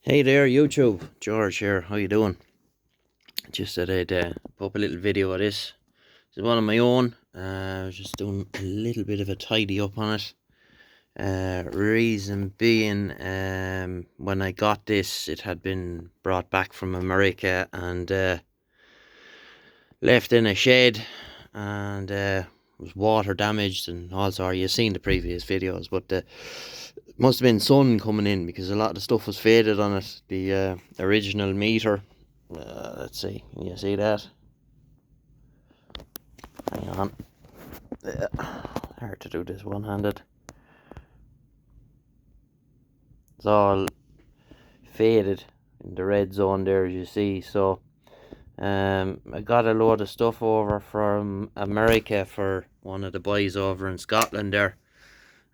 Hey there, YouTube. George here. How you doing? Just thought I'd put up a little video of this. It's one of my own. I was just doing a little bit of a tidy up on it. Reason being, when I got this, it had been brought back from America and left in a shed, and was water damaged and all sorts. You've seen the previous videos, but must have been sun coming in because a lot of the stuff was faded on it. The original meter. Let's see. Can you see that? Hang on. Hard to do this one-handed. It's all faded in the red zone there, as you see. So I got a load of stuff over from America for one of the boys over in Scotland there,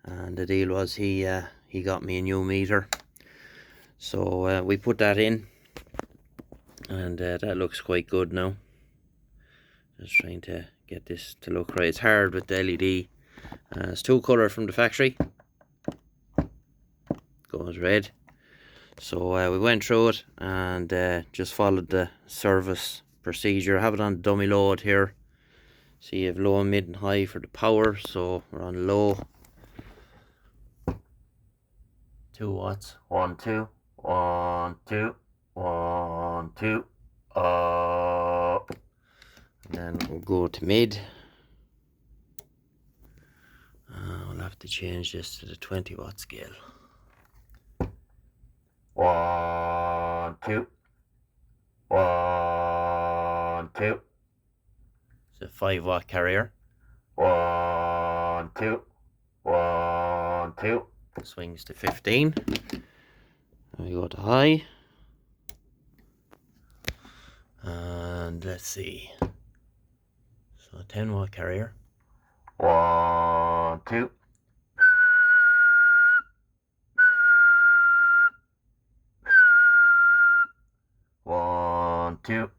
and the deal was he got me a new meter. So we put that in, and that looks quite good now. Just trying to get this to look right. It's hard with the LED. It's two colour from the factory. Goes red. So we went through it and just followed the service procedure. I have it on dummy load here. See, you have low, mid and high for the power. So we're on low. 2 watts. 1, 2. 1, 2. 1, 2. Up. And then we'll go to mid. We'll have to change this to the 20 watt scale. 1, 2. 1, 2. It's a 5 watt carrier. 1, 2. 1, 2. Swings to 15. And we go to high. And let's see. So 10 watt carrier. 1, 2. 1, 2.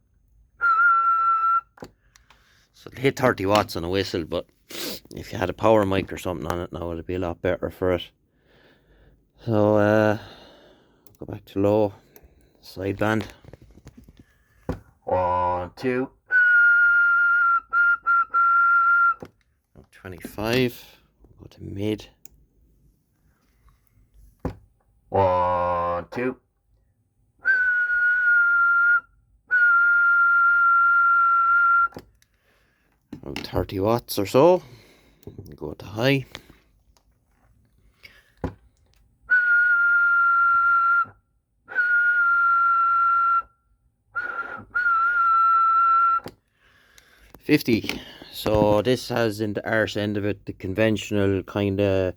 So it'll hit 30 watts on a whistle, but if you had a power mic or something on it now, it'd be a lot better for it. So go back to low. Sideband. 1, 2. 25. Go to mid. 1, 2. 30 watts or so. Go to high. 50. So this has in the arse end of it the conventional kind of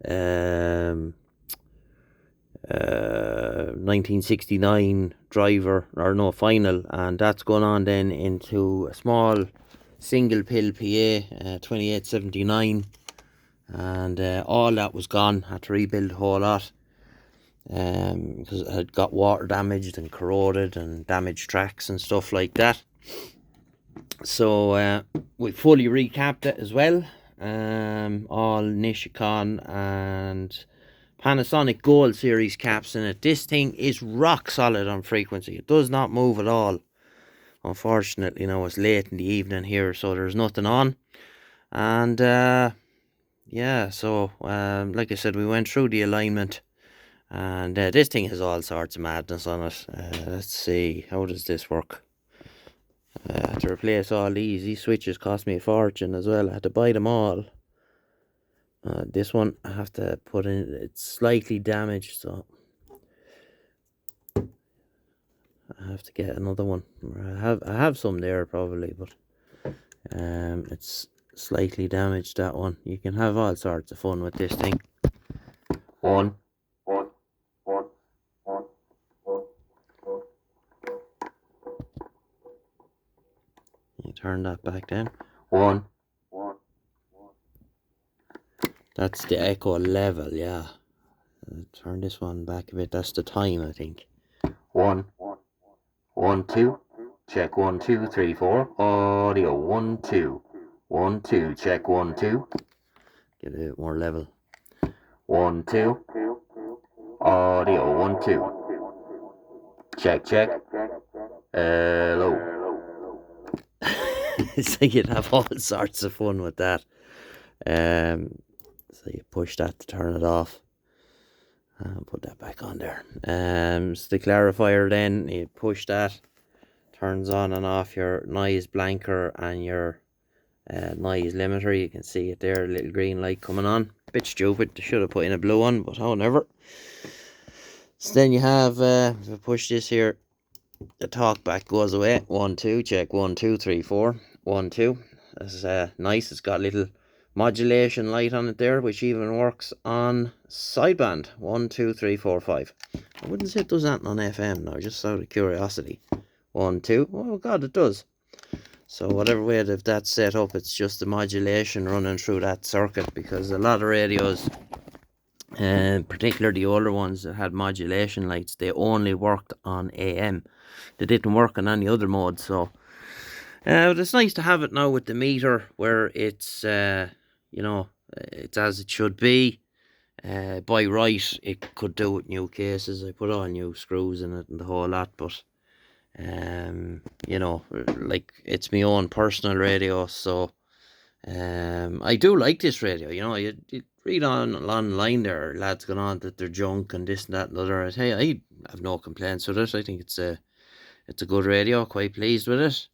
1969 driver, or no, final, and that's going on then into a small single pill PA 2879, and all that was gone. Had to rebuild a whole lot because it had got water damaged and corroded and damaged tracks and stuff like that. So we fully recapped it as well. All Nishikon and Panasonic Gold Series caps in it. This thing is rock solid on frequency. It does not move at all. Unfortunately, it's late in the evening here, so there's nothing on. And yeah, so like I said, we went through the alignment, and this thing has all sorts of madness on it. Let's see, how does this work? To replace all these switches cost me a fortune as well. I had to buy them all. This one I have to put in, it's slightly damaged, so I have to get another one. I have some there probably, but it's slightly damaged, that one. You can have all sorts of fun with this thing. One. You turn that back down. 1. That's the echo level, yeah. Turn this one back a bit. That's the time, I think. 1. 1, 2. Check 1, 2, 3, 4. Audio 1, 2. 1, 2. Check 1, 2. Get a bit more level. 1, 2. Audio 1, 2. Check, check. Hello. So you'd have all sorts of fun with that. So you push that to turn it off. Put that back on there. So the clarifier, then you push that, turns on and off your noise blanker and your noise limiter. You can see it there, a little green light coming on. Bit stupid, should have put in a blue one, but however. So then you have, if I push this here, the talk back goes away. 1, 2, check 1, 2, 3, 4. 1, 2. That's nice. It's got a little modulation light on it there, which even works on sideband. 1, 2, 3, 4, 5. I wouldn't say it does that on FM now, just out of curiosity. 1, 2. Oh god, it does. So whatever way that's set up, it's just the modulation running through that circuit, because a lot of radios, particularly the older ones that had modulation lights, they only worked on AM. They didn't work on any other mode. So but it's nice to have it now with the meter, where it's it's as it should be. By right, it could do with new cases. I put all new screws in it and the whole lot, but like, it's my own personal radio, so I do like this radio. You read online there, lads going on that they're junk and this and that and other. Hey, I have no complaints with it. I think it's a good radio. Quite pleased with it.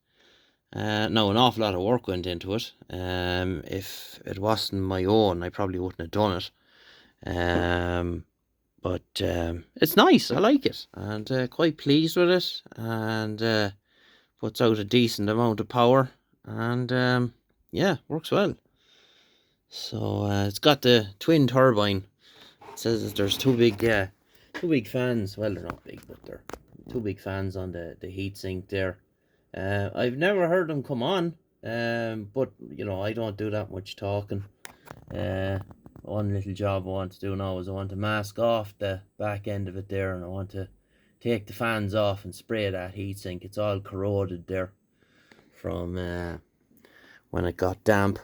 Now, an awful lot of work went into it. If it wasn't my own, I probably wouldn't have done it. But it's nice. I like it, and quite pleased with it. And puts out a decent amount of power, and yeah, works well. So it's got the twin turbine. It says that there's two big fans. Well, they're not big, but they're two big fans on the heatsink there. I've never heard them come on, but I don't do that much talking. One little job I want to do now is I want to mask off the back end of it there, and I want to take the fans off and spray that heatsink. It's all corroded there from when it got damp.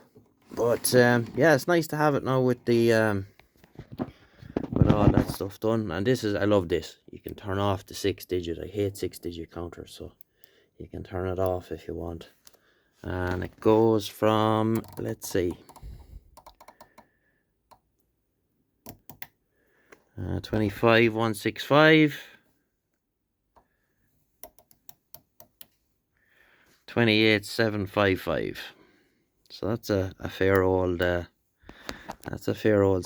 But yeah, it's nice to have it now with the with all that stuff done. And I love this. You can turn off the 6-digit. I hate 6-digit counters, so you can turn it off if you want. And it goes from, let's see, 25,165, 28,755. So that's a fair old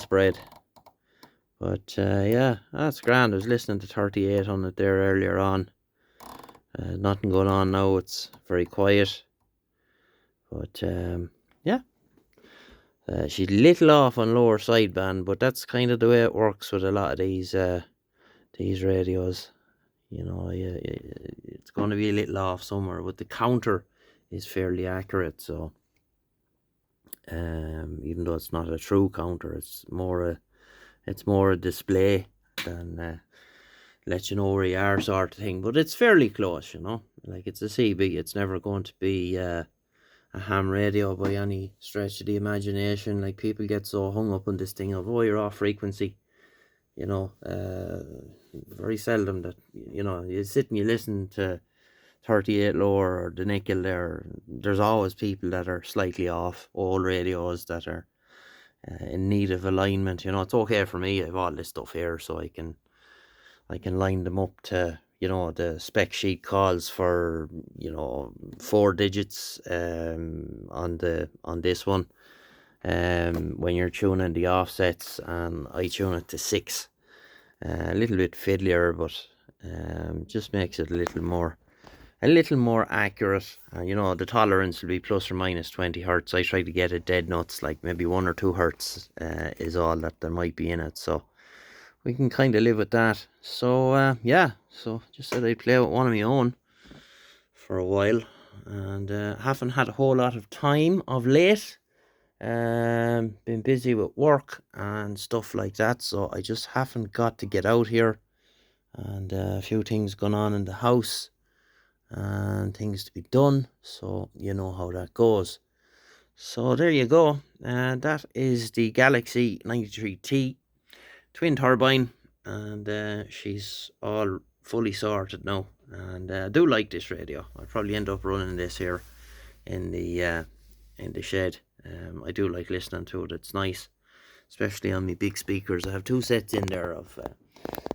spread. But yeah, that's grand. I was listening to 38 on it there earlier on. Nothing going on now. It's very quiet. But yeah, she's little off on lower sideband, but that's kind of the way it works with a lot of these radios. It's going to be a little off somewhere, but the counter is fairly accurate. So even though it's not a true counter, it's more a display than let you know where you are, sort of thing. But it's fairly close, like it's a CB. It's never going to be a ham radio by any stretch of the imagination. Like, people get so hung up on this thing of, oh, you're off frequency. Very seldom that you sit and you listen to 38 lower or the nickel there. There's always people that are slightly off, old radios that are in need of alignment. It's okay for me. I have all this stuff here, so I can line them up to the spec sheet calls for 4 digits on this one. When you're tuning the offsets, and I tune it to 6. A little bit fiddlier, but just makes it a little more accurate. The tolerance will be plus or minus 20 hertz. I try to get it dead nuts, like maybe 1 or 2 hertz is all that there might be in it, so we can kind of live with that. So yeah, so just said I'd play with one of my own for a while, and haven't had a whole lot of time of late. Been busy with work and stuff like that, so I just haven't got to get out here, and a few things going on in the house and things to be done, so you know how that goes. So there you go, and that is the Galaxy 93T twin turbine, and she's all fully sorted now, and I do like this radio. I'll probably end up running this here in the shed. I do like listening to it. It's nice, especially on my big speakers. I have two sets in there of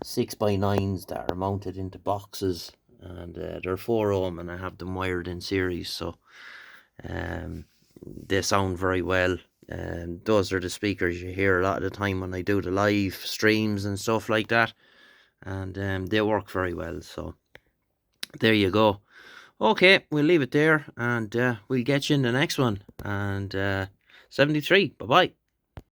6x9s that are mounted into boxes, and they're 4 ohm, and I have them wired in series, so they sound very well. Those are the speakers you hear a lot of the time when I do the live streams and stuff like that, and they work very well. So there you go. Okay, we'll leave it there, and we'll get you in the next one. And 73, bye bye.